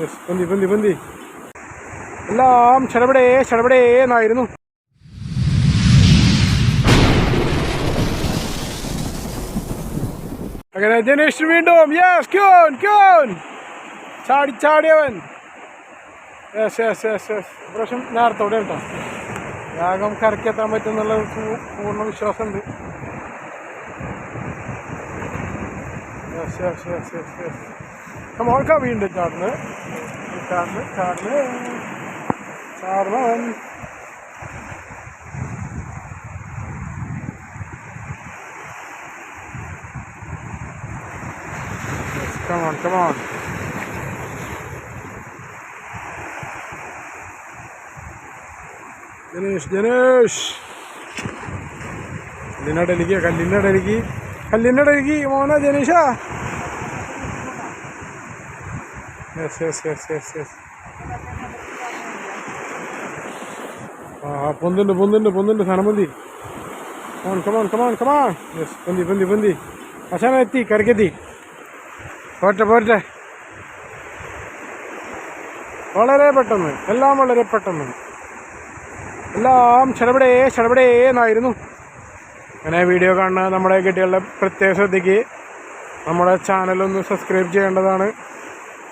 Yes, പൊന്തി പൊന്തി പൊന്തി. എല്ലാം ചടപടേ ചടപടേ എന്നായിരുന്നു. അങ്ങനെ ജനേഷ് വീണ്ടും യെസ് ക്യൂൻ ക്യൂൻ ചാടിയവൻ. Yes yes yes yes. ഇപ്രാവശ്യം നേരത്തോടെ കേട്ടോ, വേഗം കരക്കെത്താൻ പറ്റുന്നുള്ള പൂർണ്ണ വിശ്വാസമുണ്ട്. Yes yes yes yes yes. നമ്മൾക്കാ വീണ്ടും ചാടുന്നത് ചാടുന്നവൻ. Come on, come on. Janesh കല്ലിനടലിക്ക് മോന ജനീഷാ. Yes yes yes yes yes. പൊന്തുണ്ട് സാധനം പൊന്തി. കമാൺ. യെസ്, പൊന്തി. അശാന എത്തി, കരക്കെത്തി. പോട്ടെ. വളരെ പെട്ടെന്ന്, എല്ലാം വളരെ പെട്ടെന്ന്, എല്ലാം ചടപടേ എന്നായിരുന്നു. അങ്ങനെ വീഡിയോ കാണുന്ന നമ്മുടെ കുട്ടികളുടെ പ്രത്യേക ശ്രദ്ധയ്ക്ക് നമ്മുടെ ചാനലൊന്ന് സബ്സ്ക്രൈബ് ചെയ്യേണ്ടതാണ്.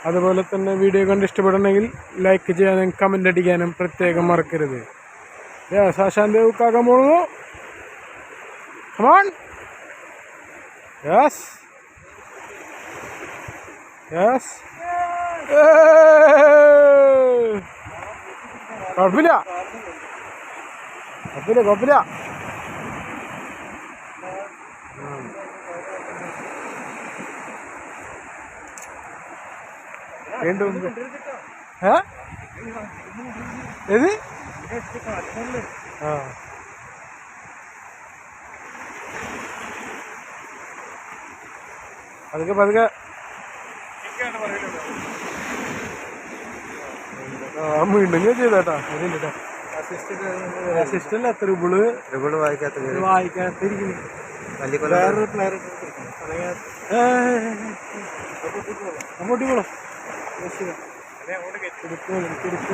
അതുപോലെ തന്നെ വീഡിയോ കണ്ട് ഇഷ്ടപ്പെടണമെങ്കിൽ ലൈക്ക് ചെയ്യാനും കമൻ്റ് അടിക്കാനും പ്രത്യേകം മറക്കരുത്. ആശാന്ത് കാക്കാൻ പോകുന്നു. കമോൺ. യെസ്. കുഴപ്പമില്ല. വീണ്ടും ഏത് പതുക്കെ വീണ്ടും ഞാൻ ചെയ്തേട്ടാ. അസിസ്റ്റല്ല, ത്രിബിള് വായിക്കാത്തിരിക്കുന്നു. വേറൊരു പ്ലെയർ അങ്ങോട്ടിക്കോളൂ. തിരിച്ചു